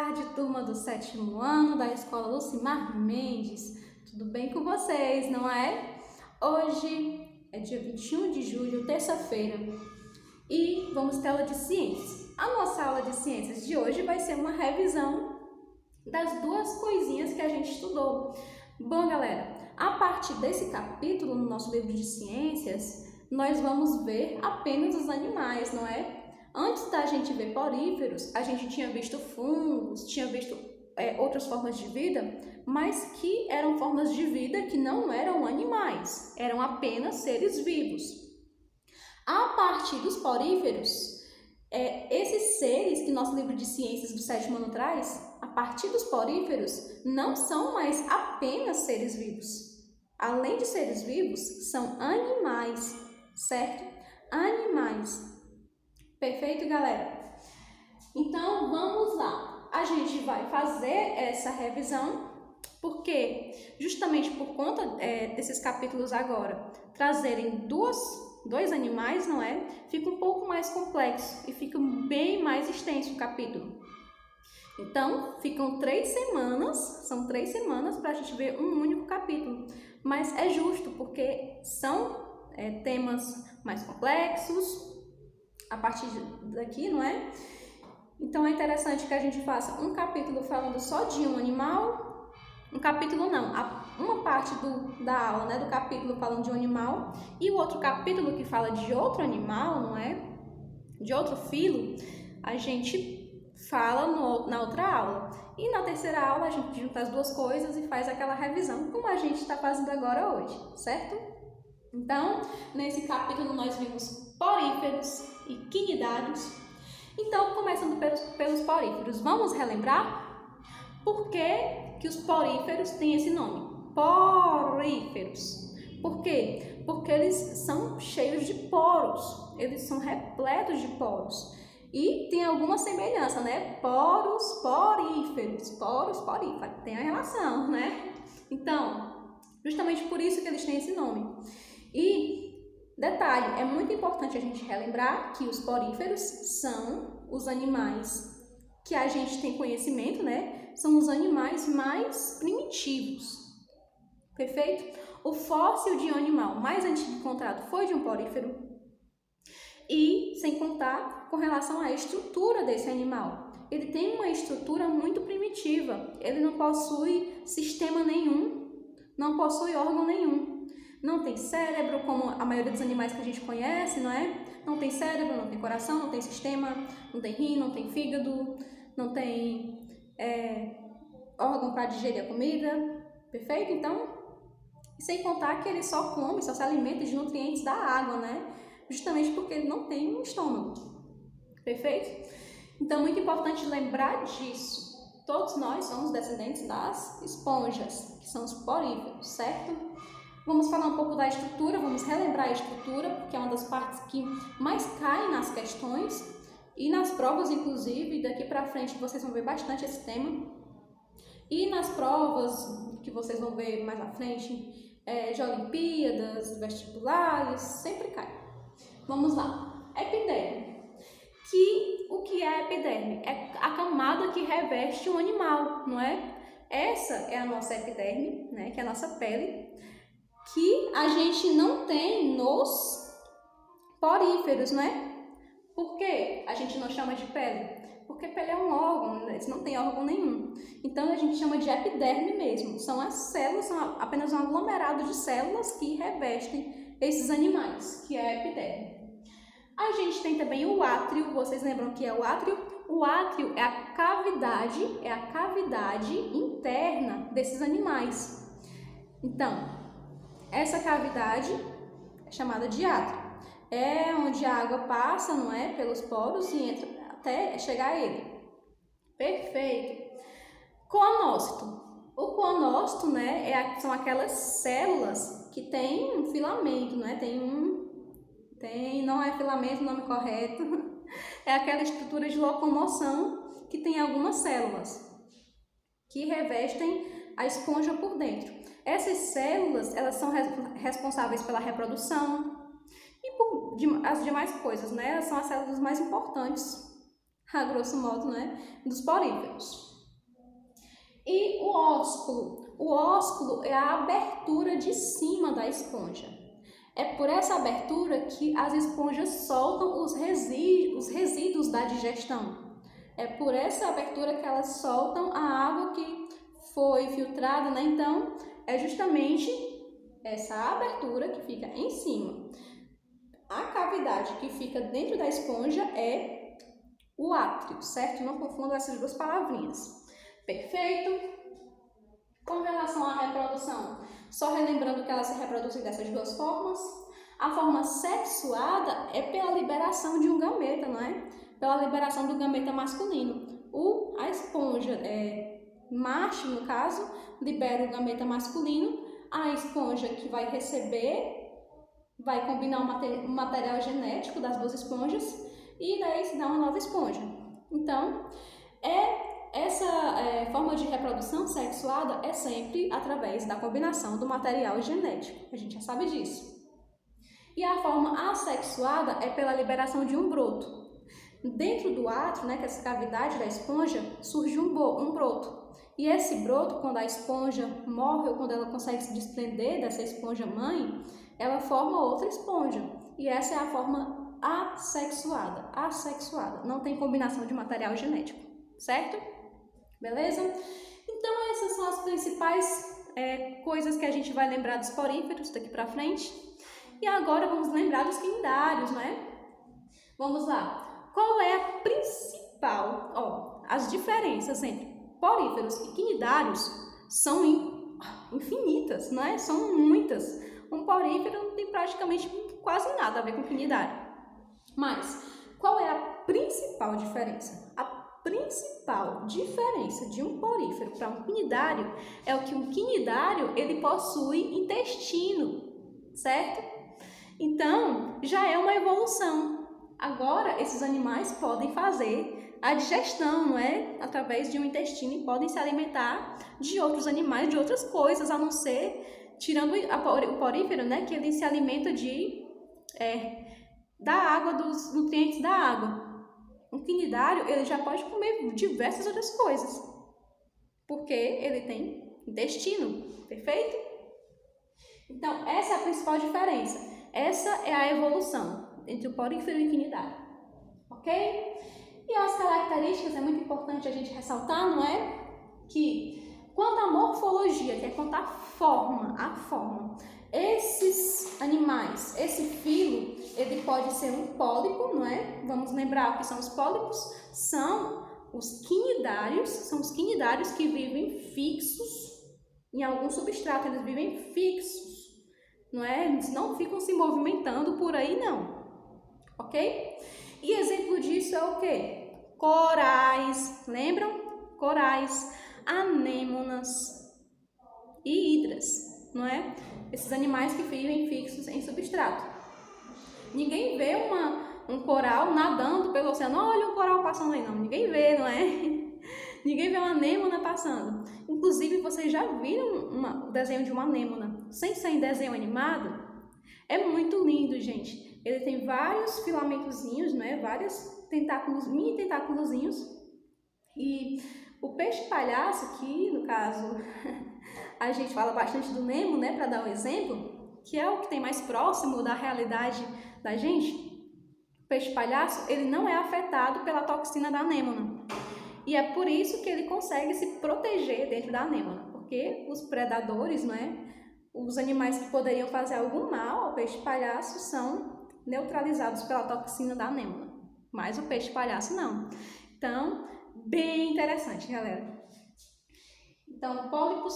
tarde, turma do 7º ano da Escola Lucimar Mendes. Tudo bem com vocês, não é? Hoje é dia 21 de julho, terça-feira, e vamos ter aula de ciências. A nossa aula de ciências de hoje vai ser uma revisão das duas coisinhas que a gente estudou. Bom, galera, a partir desse capítulo no nosso livro de ciências, nós vamos ver apenas os animais, não é? Antes da gente ver poríferos, a gente tinha visto fungos, tinha visto outras formas de vida, mas que eram formas de vida que não eram animais, eram apenas seres vivos. A partir dos poríferos, esses seres que nosso livro de ciências do 7º ano traz, a partir dos poríferos, não são mais apenas seres vivos. Além de seres vivos, são animais, certo? Animais. Perfeito, galera? Então, vamos lá. A gente vai fazer essa revisão, porque justamente por conta desses capítulos agora trazerem dois animais, não é? Fica um pouco mais complexo e fica bem mais extenso o capítulo. Então, ficam 3 semanas, são 3 semanas para a gente ver um único capítulo. Mas é justo, porque são temas mais complexos, a partir daqui, não é? Então é interessante que a gente faça um capítulo falando só de um animal, um capítulo não, uma parte da aula, né, do capítulo falando de um animal, e o outro capítulo que fala de outro animal, não é? De outro filo, a gente fala na outra aula. E na terceira aula a gente junta as duas coisas e faz aquela revisão, como a gente está fazendo agora hoje, certo? Então, nesse capítulo nós vimos poríferos e quinidários. Então, começando pelos poríferos, vamos relembrar por que os poríferos têm esse nome? Poríferos. Por quê? Porque eles são cheios de poros, eles são repletos de poros. E tem alguma semelhança, né? Poros, poríferos, poros, poríferos, tem a relação, né? Então, justamente por isso que eles têm esse nome. E, detalhe, é muito importante a gente relembrar que os poríferos são os animais que a gente tem conhecimento, né? São os animais mais primitivos, perfeito? O fóssil de um animal mais antigo encontrado foi de um porífero, e sem contar com relação à estrutura desse animal. Ele tem uma estrutura muito primitiva, ele não possui sistema nenhum, não possui órgão nenhum. Não tem cérebro, como a maioria dos animais que a gente conhece, não é? Não tem cérebro, não tem coração, não tem sistema, não tem rim, não tem fígado, não tem órgão para digerir a comida, perfeito? Então, sem contar que ele só come, só se alimenta de nutrientes da água, né? Justamente porque ele não tem um estômago, perfeito? Então, muito importante lembrar disso. Todos nós somos descendentes das esponjas, que são os poríferos, certo? Vamos falar um pouco da estrutura, vamos relembrar a estrutura, porque é uma das partes que mais caem nas questões e nas provas, inclusive. Daqui para frente vocês vão ver bastante esse tema. E nas provas que vocês vão ver mais à frente, de Olimpíadas, vestibulares, sempre cai. Vamos lá. Epiderme. O que é a epiderme? É a camada que reveste um animal, não é? Essa é a nossa epiderme, né? Que é a nossa pele, que a gente não tem nos poríferos, né? Por que a gente não chama de pele? Porque pele é um órgão, né? Eles não tem órgão nenhum. Então a gente chama de epiderme mesmo. São as células, são apenas um aglomerado de células que revestem esses animais, que é a epiderme. A gente tem também o átrio. Vocês lembram o que é o átrio? O átrio é a cavidade interna desses animais. Então, essa cavidade é chamada de átrio. É onde a água passa, não é? Pelos poros e entra até chegar a ele. Perfeito. Coanócito. O coanócito, né, são aquelas células que têm um filamento, né? Não é filamento o nome correto. É aquela estrutura de locomoção que tem algumas células que revestem a esponja por dentro. Essas células, elas são responsáveis pela reprodução e por as demais coisas, né? Elas são as células mais importantes, a grosso modo, né, dos poríferos. E o ósculo? O ósculo é a abertura de cima da esponja. É por essa abertura que as esponjas soltam os resíduos da digestão. É por essa abertura que elas soltam a água que foi filtrada, né? Então, é justamente essa abertura que fica em cima. A cavidade que fica dentro da esponja é o átrio, certo? Não confundam essas duas palavrinhas. Perfeito? Com relação à reprodução, só relembrando que ela se reproduz dessas duas formas. A forma sexuada é pela liberação de um gameta, não é? Pela liberação do gameta masculino. A esponja, macho no caso, libera o gameta masculino. A esponja que vai receber vai combinar o material genético das duas esponjas e daí se dá uma nova esponja. Então, essa forma de reprodução sexuada é sempre através da combinação do material genético. A gente já sabe disso. E a forma assexuada é pela liberação de um broto. Dentro do átrio, né, que é essa cavidade da esponja, surge um broto. E esse broto, quando a esponja morre ou quando ela consegue se desprender dessa esponja mãe, ela forma outra esponja. E essa é a forma assexuada. Assexuada. Não tem combinação de material genético, certo? Beleza? Então essas são as principais coisas que a gente vai lembrar dos poríferos daqui pra frente. E agora vamos lembrar dos quinidários, não é? Vamos lá. Qual é a principal? As diferenças entre poríferos e quinidários são infinitas, não é? São muitas. Um porífero não tem praticamente quase nada a ver com quinidário. Mas qual é a principal diferença? A principal diferença de um porífero para um quinidário é o que um quinidário ele possui intestino, certo? Então, já é uma evolução. Agora, esses animais podem fazer a digestão, não é? Através de um intestino e podem se alimentar de outros animais, de outras coisas, a não ser, tirando o porífero, né? Que ele se alimenta da água, dos nutrientes da água. Um quinidário, ele já pode comer diversas outras coisas, porque ele tem intestino, perfeito? Então, essa é a principal diferença. Essa é a evolução entre o porífero e o quinidário, ok? E as características, é muito importante a gente ressaltar, não é? Que quanto à morfologia, que é quanto à forma, esses animais, esse filo, ele pode ser um pólipo, não é? Vamos lembrar o que são os pólipos? São os quinidários que vivem fixos em algum substrato, eles vivem fixos, não é? Eles não ficam se movimentando por aí, não, ok? E exemplo disso é o quê? Corais, lembram? Corais, anêmonas e hidras, não é? Esses animais que vivem fixos em substrato. Ninguém vê um coral nadando pelo oceano. Olha um coral passando aí, não. Ninguém vê, não é? Ninguém vê uma anêmona passando. Inclusive, vocês já viram o desenho de uma anêmona sem ser em desenho animado? É muito lindo, gente. Ele tem vários filamentozinhos, né? Vários tentáculos, mini tentáculozinhos. E o peixe palhaço, aqui no caso, a gente fala bastante do Nemo, né? Para dar um exemplo, que é o que tem mais próximo da realidade da gente. O peixe palhaço, ele não é afetado pela toxina da anêmona. E é por isso que ele consegue se proteger dentro da anêmona, porque os predadores, né, os animais que poderiam fazer algum mal ao peixe palhaço são neutralizados pela toxina da anêmona, mas o peixe palhaço não. Então, bem interessante, galera. Então, pólipos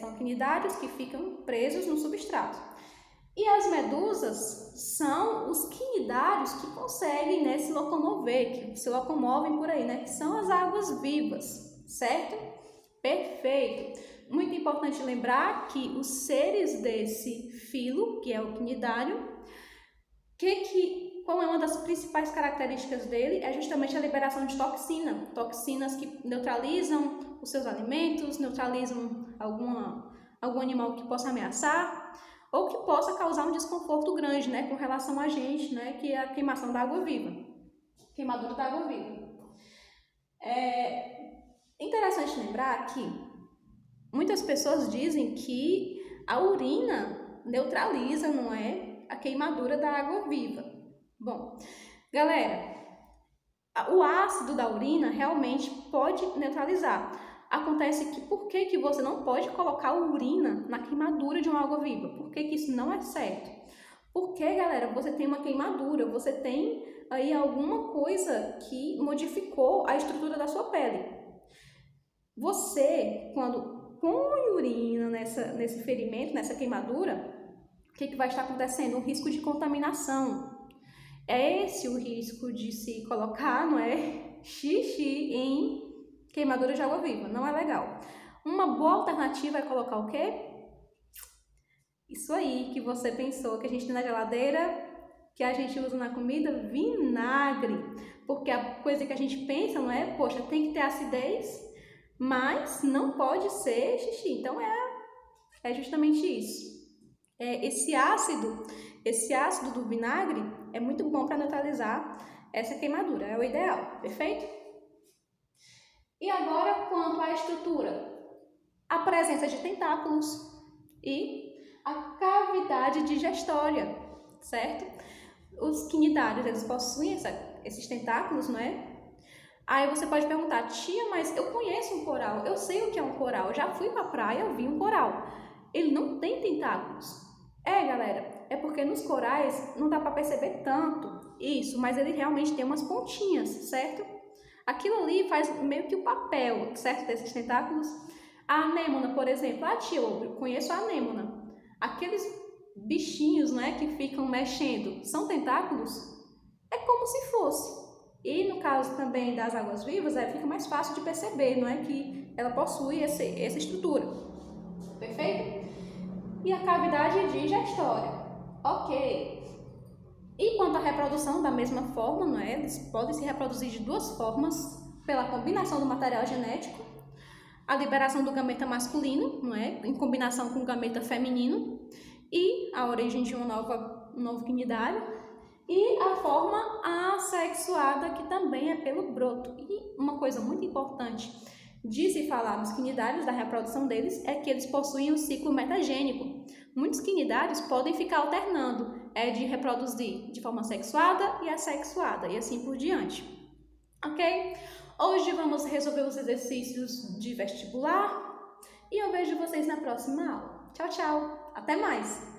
são quinidários que ficam presos no substrato. E as medusas são os quinidários que conseguem, né, se locomover, que se locomovem por aí, né, que são as águas vivas, certo? Perfeito! Muito importante lembrar que os seres desse filo, que é o quinidário, qual é uma das principais características dele? É justamente a liberação de toxinas que neutralizam os seus alimentos, neutralizam algum animal que possa ameaçar, ou que possa causar um desconforto grande, né, com relação a gente, né, que é a queimação da água viva, queimadura da água viva. interessante lembrar que muitas pessoas dizem que a urina neutraliza, não é, a queimadura da água viva. Bom, galera, o ácido da urina realmente pode neutralizar. Acontece que por que você não pode colocar a urina na queimadura de uma água viva? Por que isso não é certo? Porque, galera, você tem uma queimadura, você tem aí alguma coisa que modificou a estrutura da sua pele. Você, quando põe urina nesse ferimento, nessa queimadura, o que vai estar acontecendo? Um risco de contaminação. É esse o risco de se colocar, não é, xixi em queimadura de água viva. Não é legal. Uma boa alternativa é colocar o quê? Isso aí que você pensou que a gente tem na geladeira, que a gente usa na comida, vinagre. Porque a coisa que a gente pensa, não é? Poxa, tem que ter acidez, mas não pode ser xixi. Então é justamente isso. Esse ácido do vinagre é muito bom para neutralizar essa queimadura. É o ideal, perfeito? E agora, quanto à estrutura. A presença de tentáculos e a cavidade digestória, certo? Os quinidários, eles possuem esses tentáculos, não é? Aí você pode perguntar, tia, mas eu conheço um coral, eu sei o que é um coral, eu já fui pra praia, eu vi um coral. Ele não tem tentáculos. Galera, é porque nos corais não dá para perceber tanto isso, mas ele realmente tem umas pontinhas, certo? Aquilo ali faz meio que o papel, certo, desses tentáculos. A anêmona, por exemplo, tia, eu conheço a anêmona. Aqueles bichinhos, né, que ficam mexendo, são tentáculos? É como se fosse. E no caso também das águas-vivas, fica mais fácil de perceber, não é, que ela possui essa estrutura. Perfeito? E a cavidade digestória. Ok. E quanto à reprodução, da mesma forma, não é? Eles podem se reproduzir de duas formas, pela combinação do material genético, a liberação do gameta masculino, não é? Em combinação com o gameta feminino, e a origem de um novo quinidário, e a forma assexuada, que também é pelo broto. E uma coisa muito importante de se falar dos quinidários, da reprodução deles, é que eles possuem um ciclo metagênico. Muitos quinidários podem ficar alternando, de reproduzir de forma sexuada e assexuada, e assim por diante. Ok? Hoje vamos resolver os exercícios de vestibular e eu vejo vocês na próxima aula. Tchau, tchau! Até mais!